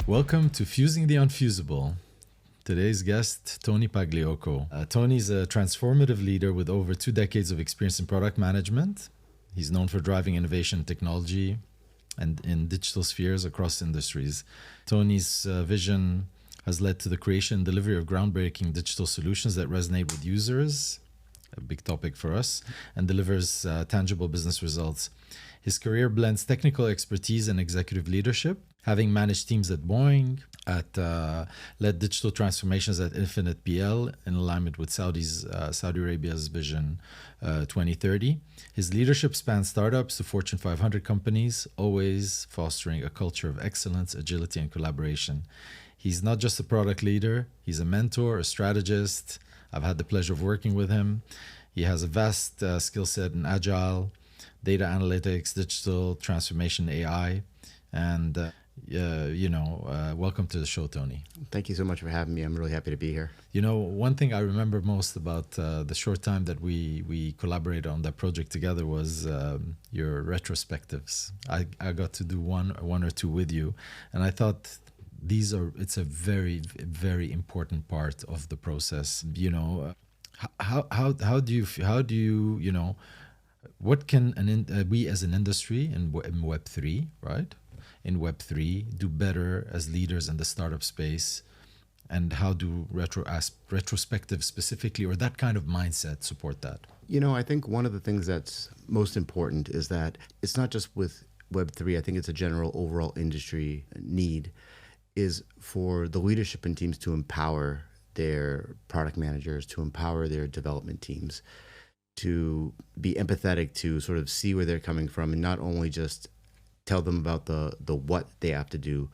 Welcome to Fusing the Unfusible. Today's guest, Tony Pagliocco. Tony's a transformative leader with over 2 decades of experience in product management. He's known for driving innovation, technology, and in digital spheres across industries. Tony's vision has led to the creation and delivery of groundbreaking digital solutions that resonate with users, a big topic for us, and delivers tangible business results. His career blends technical expertise and executive leadership, having managed teams at Boeing, led digital transformations at Infinite PL in alignment with Saudi Arabia's Vision 2030. His leadership spans startups to Fortune 500 companies, always fostering a culture of excellence, agility, and collaboration. He's not just a product leader, he's a mentor, a strategist. I've had the pleasure of working with him. He has a vast skill set in agile, data analytics, digital transformation, AI, and welcome to the show, Tony. Thank you so much for having me. I'm really happy to be here. You know, one thing I remember most about the short time that we collaborated on that project together was your retrospectives. I got to do one or two with you, and I thought it's a very, very important part of the process. You know, how do you what can we as an industry in Web3, right? In Web3, do better as leaders in the startup space, and how do retrospective specifically, or that kind of mindset, support that? You know, I think one of the things that's most important is that it's not just with Web3, I think it's a general overall industry need, is for the leadership and teams to empower their product managers, to empower their development teams, to be empathetic, to sort of see where they're coming from, and not only just tell them about the what they have to do,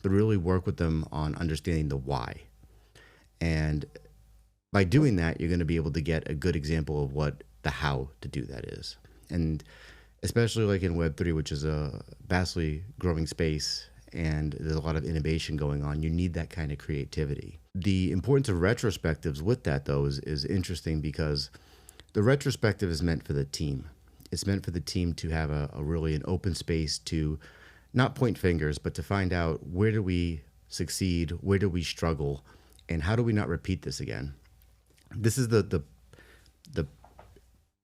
but really work with them on understanding the why. And by doing that, you're going to be able to get a good example of what the how to do that is. And especially like in Web3, which is a vastly growing space, and there's a lot of innovation going on, you need that kind of creativity. The importance of retrospectives with that, though, is interesting, because the retrospective is meant for the team. It's meant for the team to have a really an open space to not point fingers, but to find out, where do we succeed, where do we struggle, and how do we not repeat this again? This is the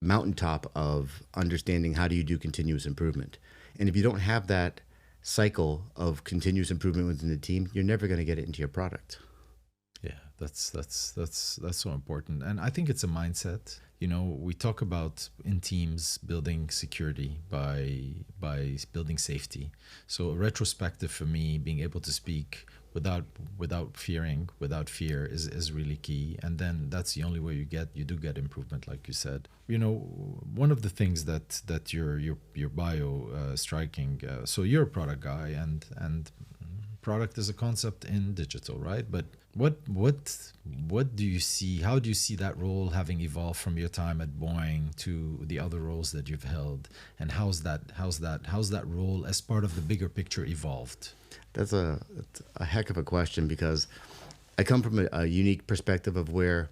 mountaintop of understanding how do you do continuous improvement. And if you don't have that cycle of continuous improvement within the team, you're never going to get it into your product. Yeah, that's so important. And I think it's a mindset. You know, we talk about in teams building security by building safety. So a retrospective for me, being able to speak without fear is really key. And then that's the only way you do get improvement, like you said. You know, one of the things that your bio striking. So you're a product guy, and product is a concept in digital, right? But what do you see? How do you see that role having evolved from your time at Boeing to the other roles that you've held? And how's that role as part of the bigger picture evolved? That's a heck of a question, because I come from a unique perspective of where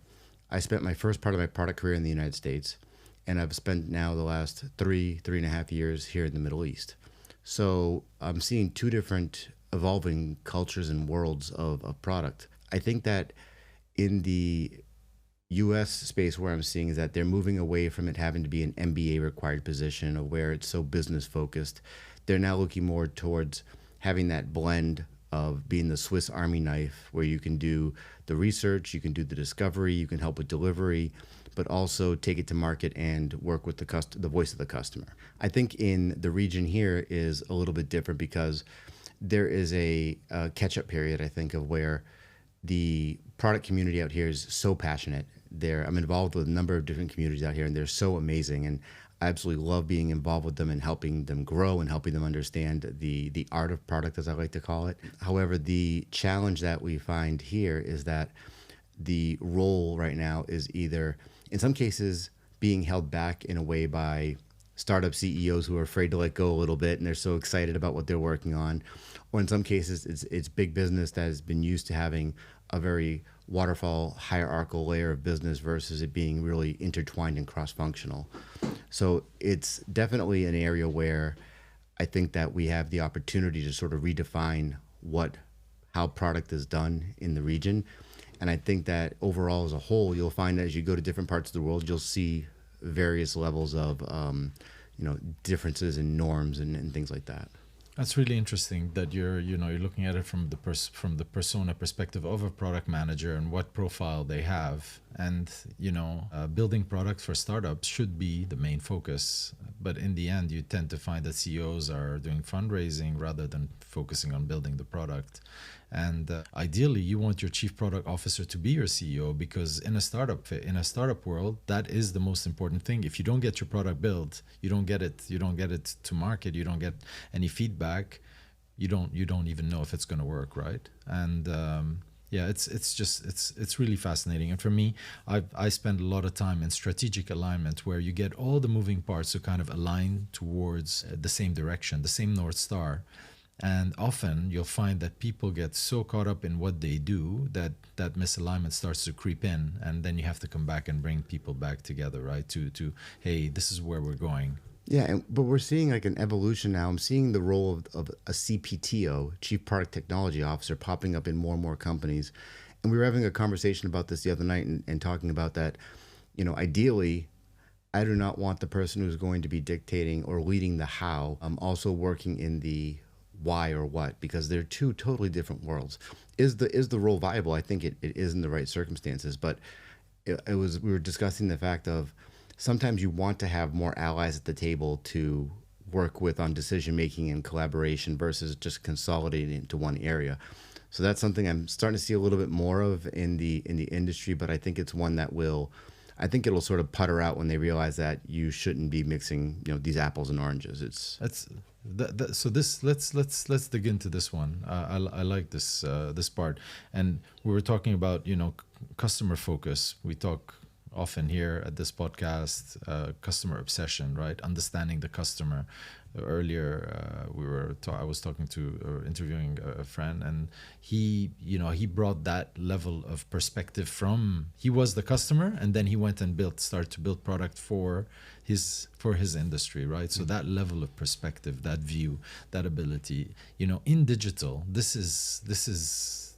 I spent my first part of my product career in the United States, and I've spent now the last three and a half years here in the Middle East. So I'm seeing two different evolving cultures and worlds of product. I think that in the US space, where I'm seeing is that they're moving away from it having to be an MBA required position, or where it's so business focused. They're now looking more towards having that blend of being the Swiss Army knife, where you can do the research, you can do the discovery, you can help with delivery, but also take it to market and work with the voice of the customer. I think in the region here is a little bit different, because there is a catch-up period, I think, of where the product community out here is so passionate. I'm involved with a number of different communities out here, and they're so amazing. And I absolutely love being involved with them and helping them grow and helping them understand the art of product, as I like to call it. However, the challenge that we find here is that the role right now is either, in some cases, being held back in a way by startup CEOs who are afraid to let go a little bit, and they're so excited about what they're working on. Or in some cases, it's big business that has been used to having a very waterfall hierarchical layer of business versus it being really intertwined and cross-functional. So it's definitely an area where I think that we have the opportunity to sort of redefine what how product is done in the region. And I think that overall, as a whole, you'll find that as you go to different parts of the world, you'll see various levels of, differences in norms and things like that. That's really interesting that you're looking at it from the from the persona perspective of a product manager and what profile they have, and building products for startups should be the main focus. But in the end, you tend to find that CEOs are doing fundraising rather than focusing on building the product. And ideally, you want your chief product officer to be your CEO, because in a startup world, that is the most important thing. If you don't get your product built, you don't get it to market, you don't get any feedback, you don't even know if it's going to work, right? And yeah, it's really fascinating. And for me, I spend a lot of time in strategic alignment, where you get all the moving parts to kind of align towards the same direction, the same North Star. And often you'll find that people get so caught up in what they do that misalignment starts to creep in, and then you have to come back and bring people back together, right? To hey, this is where we're going. Yeah, but we're seeing like an evolution now. I'm seeing the role of a CPTO, Chief Product Technology Officer, popping up in more and more companies. And we were having a conversation about this the other night and talking about that, ideally, I do not want the person who's going to be dictating or leading the how, also working in the why or what, because they're two totally different worlds. Is the role viable? I think it is in the right circumstances, but we were discussing the fact of sometimes you want to have more allies at the table to work with on decision making and collaboration versus just consolidating into one area. So that's something I'm starting to see a little bit more of in the industry, but I think it's one that it'll sort of putter out when they realize that you shouldn't be mixing these apples and oranges. So let's dig into this one. I like this part, and we were talking about customer focus. We talk often here at this podcast, customer obsession, right? Understanding the customer. Earlier, I was talking to or interviewing a friend, and he brought that level of perspective from, he was the customer, and then he went and started to build product for his industry, right? So that level of perspective, that view, that ability, in digital, this is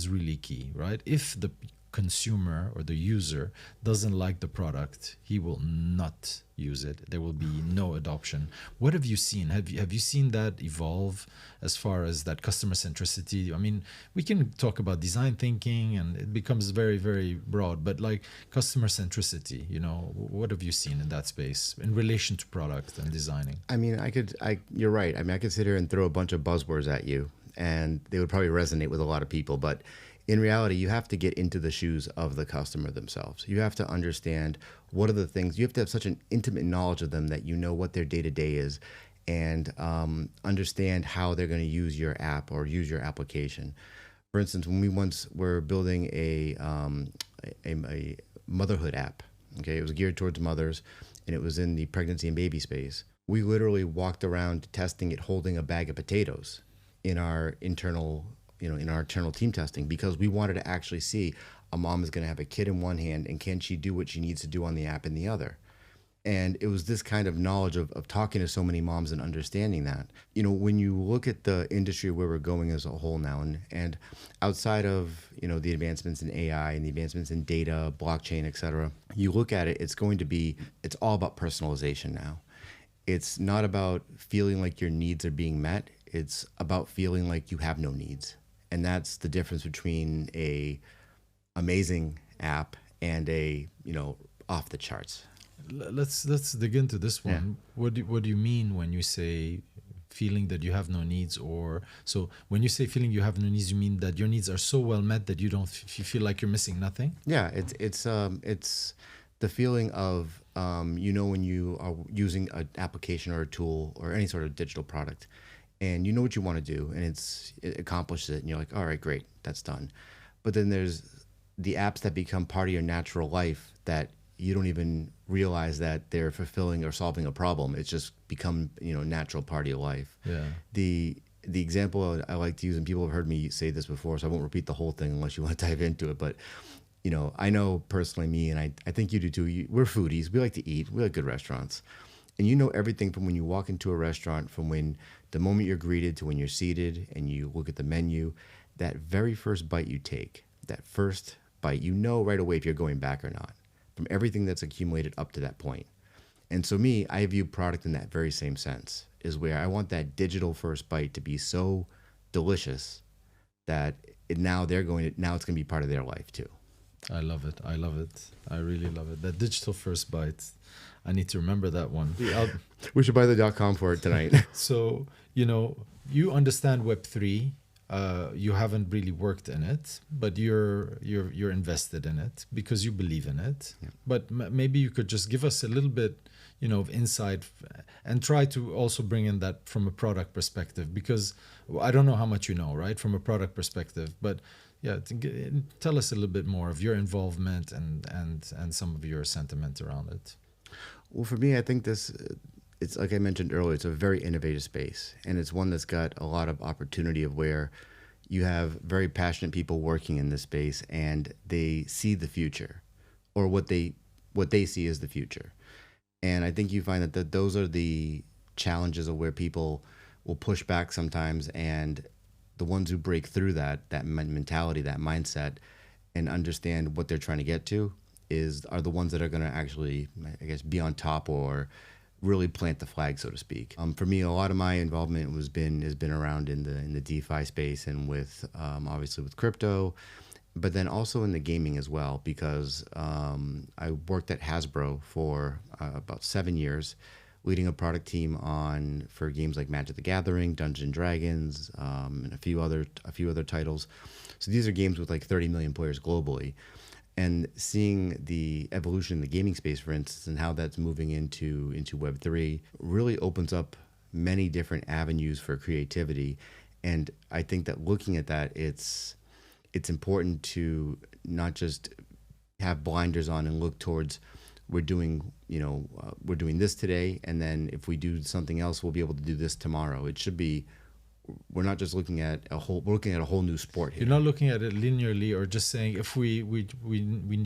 really key, right? If the consumer or the user doesn't like the product, he will not use it. There will be no adoption. What have you seen? Have you seen that evolve as far as that customer centricity? I mean, we can talk about design thinking and it becomes very, very broad, but like customer centricity, what have you seen in that space in relation to product and designing? I mean, you're right. I mean, I could sit here and throw a bunch of buzzwords at you and they would probably resonate with a lot of people, but in reality, you have to get into the shoes of the customer themselves. You have to understand what are the things, you have to have such an intimate knowledge of them that you know what their day-to-day is, and understand how they're going to use your app or use your application. For instance, when we once were building a motherhood app, okay, it was geared towards mothers, and it was in the pregnancy and baby space. We literally walked around testing it holding a bag of potatoes in our internal team testing, because we wanted to actually see a mom is going to have a kid in one hand and can she do what she needs to do on the app in the other. And it was this kind of knowledge of talking to so many moms and understanding that. When you look at the industry where we're going as a whole now, and outside of the advancements in AI and the advancements in data, blockchain, et cetera, you look at it, it's all about personalization now. It's not about feeling like your needs are being met. It's about feeling like you have no needs. And that's the difference between a amazing app and a off the charts. Let's dig into this one. Yeah. What do you mean when you say feeling that you have no needs? Or so when you say feeling you have no needs, you mean that your needs are so well met that you feel like you're missing nothing? Yeah, it's the feeling of when you are using an application or a tool or any sort of digital product, and you know what you want to do, and it accomplishes it, and you're like, all right, great, that's done. But then there's the apps that become part of your natural life that you don't even realize that they're fulfilling or solving a problem. It's just become natural part of your life. Yeah. The example I like to use, and people have heard me say this before, so I won't repeat the whole thing unless you want to dive into it, but I know personally me, and I think you do too, we're foodies. We like to eat. We like good restaurants. And everything from when you walk into a restaurant, from when the moment you're greeted to when you're seated and you look at the menu, that very first bite you take, that first bite, you know right away if you're going back or not from everything that's accumulated up to that point. And so me, I view product in that very same sense, is where I want that digital first bite to be so delicious that now it's going to be part of their life too. I love it. I love it. I really love it. That digital first bite. I need to remember that one. We should buy the .com for it tonight. So, you understand Web3. You haven't really worked in it, but you're invested in it because you believe in it. Yeah. But maybe you could just give us a little bit, of insight and try to also bring in that from a product perspective, because I don't know how much you know, right, from a product perspective, but yeah, tell us a little bit more of your involvement and some of your sentiment around it. Well, for me, I think it's like I mentioned earlier, it's a very innovative space, and it's one that's got a lot of opportunity of where you have very passionate people working in this space, and they see the future, or what they see as the future. And I think you find that those are the challenges of where people will push back sometimes, and the ones who break through that mentality, that mindset, and understand what they're trying to get to are the ones that are going to actually, I guess, be on top or really plant the flag, so to speak. For me, a lot of my involvement has been around in the DeFi space, and with obviously with crypto, but then also in the gaming as well, because I worked at Hasbro for about 7 years, leading a product team for games like Magic the Gathering, Dungeons and Dragons, and a few other titles. So these are games with like 30 million players globally. And seeing the evolution in the gaming space, for instance, and how that's moving into Web3 really opens up many different avenues for creativity. And I think that looking at that, it's important to not just have blinders on and look towards we're doing this today, and then if we do something else, we'll be able to do this tomorrow. It should be, we're not just looking at we're looking at a whole new sport here. You're not looking at it linearly or just saying if we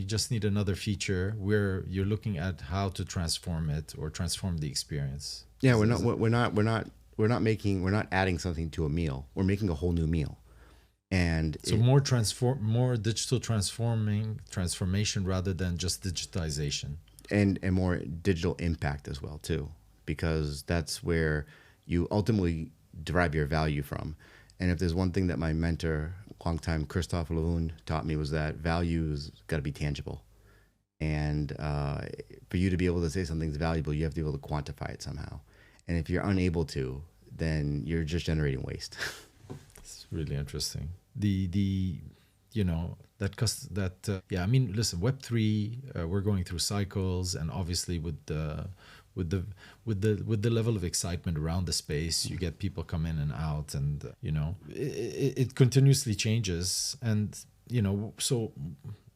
just need another feature, where you're looking at how to transform it or transform the experience. Yeah, we're not adding something to a meal. We're making a whole new meal. And so more digital transformation rather than just digitization, and more digital impact as well too, because that's where you ultimately derive your value from. And if there's one thing that my mentor, longtime Christophe Lavoon, taught me, was that value's got to be tangible. And for you to be able to say something's valuable, you have to be able to quantify it somehow. And if you're unable to, then you're just generating waste. It's really interesting. I mean, listen, Web3, we're going through cycles, and obviously with the level of excitement around the space, you get people come in and out, and it continuously changes. And so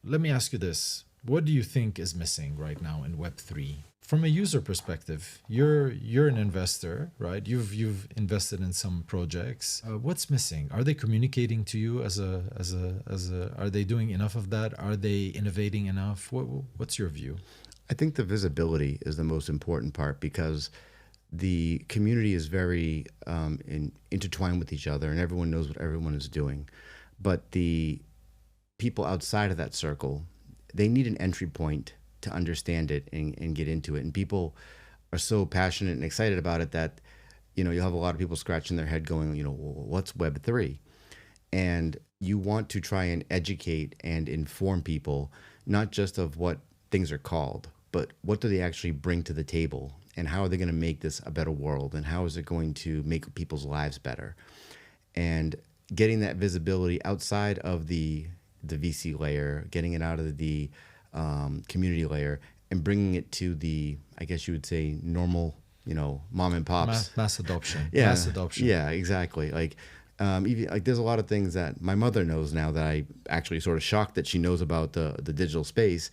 let me ask you this: what do you think is missing right now in Web3? From a user perspective, you're an investor, right? You've invested in some projects. What's missing? Are they communicating to you are they doing enough of that? Are they innovating enough? What's your view? I think the visibility is the most important part, because the community is very intertwined with each other, and everyone knows what everyone is doing. But the people outside of that circle, they need an entry point to understand it and get into it. And people are so passionate and excited about it that, you'll have a lot of people scratching their head going, well, what's Web3? And you want to try and educate and inform people, not just of what things are called, but what do they actually bring to the table, and how are they going to make this a better world, and how is it going to make people's lives better? And getting that visibility outside of the VC layer, getting it out of the community layer, and bringing it to the, I guess you would say, normal, mom and pops. Mass adoption. Yeah, mass adoption. Yeah, exactly. Even there's a lot of things that my mother knows now that I actually sort of shocked that she knows about the digital space,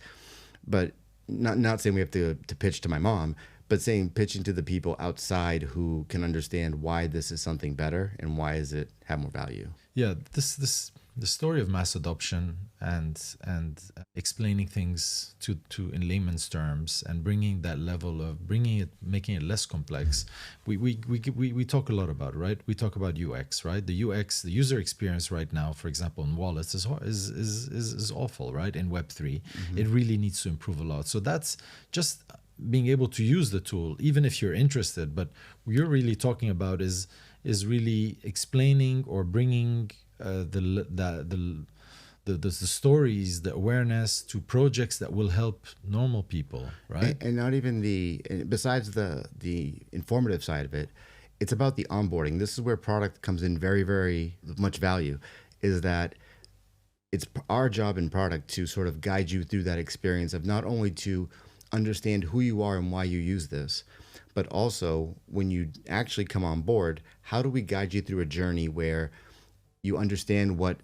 but not saying we have to pitch to my mom, but pitching to the people outside who can understand why this is something better and why does it have more value. Yeah, this the story of mass adoption and explaining things to in layman's terms and bringing that level of making it less complex. We talk a lot about, right? We talk about UX, right? The UX, the user experience right now, for example, in wallets is awful, right? In Web3, it really needs to improve a lot. So that's just being able to use the tool, even if you're interested. But what you're really talking about is really explaining or bringing the stories, the awareness to projects that will help normal people, right? And not even besides the informative side of it, it's about the onboarding. This is where product comes in very, very much value, is that it's our job in product to sort of guide you through that experience of not only to understand who you are and why you use this, but also when you actually come on board, how do we guide you through a journey where you understand what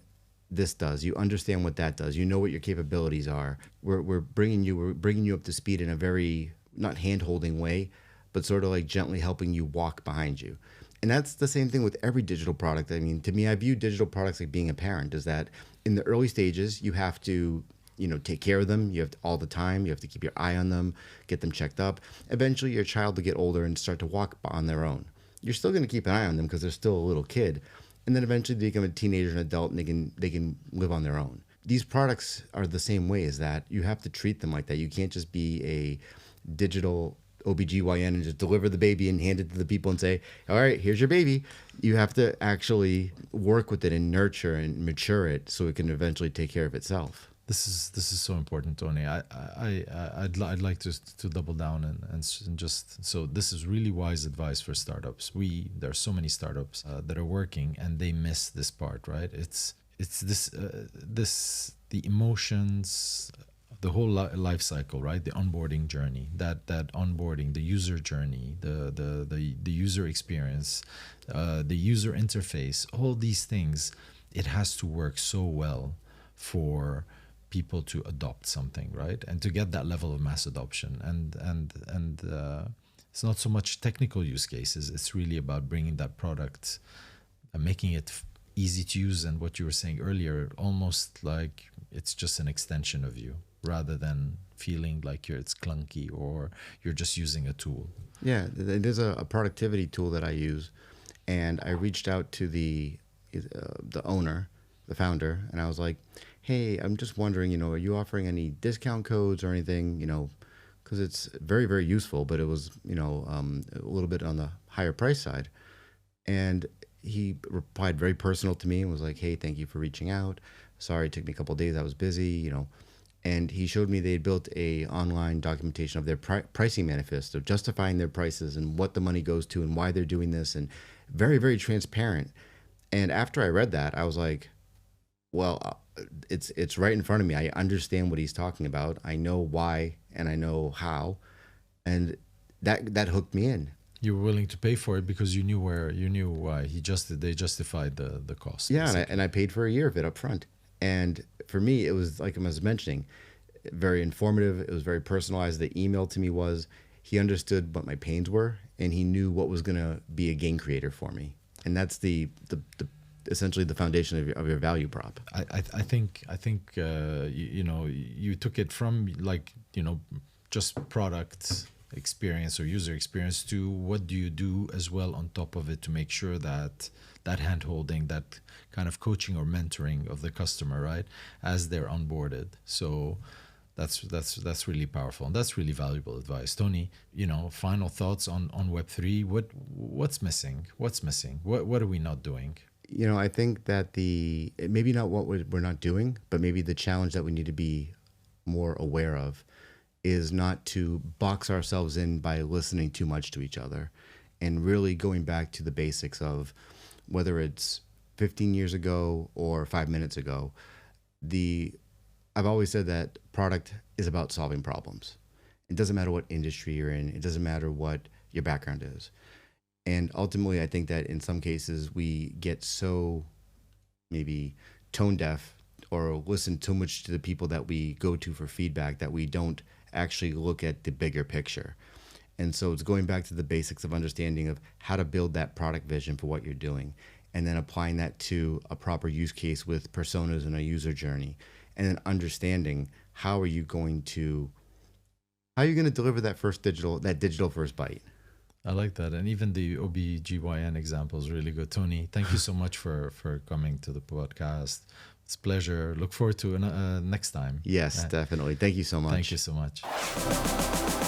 this does, you understand what that does, you know what your capabilities are. We're bringing you up to speed in a very, not hand-holding way, but sort of like gently helping you walk behind you. And that's the same thing with every digital product. I mean, to me, I view digital products like being a parent, is that in the early stages, you have to, take care of them. You have to, all the time. You have to keep your eye on them, get them checked up. Eventually, your child will get older and start to walk on their own. You're still going to keep an eye on them because they're still a little kid. And then eventually they become a teenager and adult, and they can live on their own. These products are the same way, as that you have to treat them like that. You can't just be a digital OBGYN and just deliver the baby and hand it to the people and say, all right, here's your baby. You have to actually work with it and nurture and mature it so it can eventually take care of itself. This is so important, Tony. I'd like to double down and just, so this is really wise advice for startups. There are so many startups that are working and they miss this part, right? It's the emotions, the whole life cycle, right? The onboarding journey, that onboarding, the user journey, the user experience, the user interface, all these things. It has to work so well for people to adopt something, right? And to get that level of mass adoption. And it's not so much technical use cases. It's really about bringing that product and making it easy to use. And what you were saying earlier, almost like it's just an extension of you, rather than feeling like it's clunky or you're just using a tool. Yeah, there's a productivity tool that I use, and I reached out to the owner, the founder, and I was like, hey, I'm just wondering, are you offering any discount codes or anything, because it's very, very useful, but it was, a little bit on the higher price side. And he replied very personal to me and was like, hey, thank you for reaching out. Sorry, it took me a couple of days. I was busy, And he showed me they had built a online documentation of their pricing manifesto, justifying their prices and what the money goes to and why they're doing this, and very, very transparent. And after I read that, I was like, well, it's right in front of me. I understand what he's talking about. I know why and I know how, and that hooked me in. You were willing to pay for it because you knew why. They justified the cost. Yeah, and I paid for a year of it up front. And for me, it was, like I was mentioning, very informative. It was very personalized. The email to me was, he understood what my pains were, and he knew what was going to be a gain creator for me. And that's the essentially the foundation of your value prop. I think you took it from just product experience or user experience to what do you do as well on top of it to make sure that hand holding, that kind of coaching or mentoring of the customer, right, as they're onboarded. So that's really powerful, and that's really valuable advice. Tony, final thoughts on Web3. What's missing? What are we not doing? I think that maybe not what we're not doing, but maybe the challenge that we need to be more aware of is not to box ourselves in by listening too much to each other, and really going back to the basics of whether it's 15 years ago or 5 minutes ago. I've always said that product is about solving problems. It doesn't matter what industry you're in. It doesn't matter what your background is. And ultimately, I think that in some cases we get so maybe tone deaf or listen too much to the people that we go to for feedback that we don't actually look at the bigger picture. And so it's going back to the basics of understanding of how to build that product vision for what you're doing, and then applying that to a proper use case with personas and a user journey, and then understanding how are you going to deliver that digital first bite. I like that. And even the OBGYN example is really good. Tony, thank you so much for coming to the podcast. It's a pleasure. Look forward to next time. Yes, definitely. Thank you so much. Thank you so much.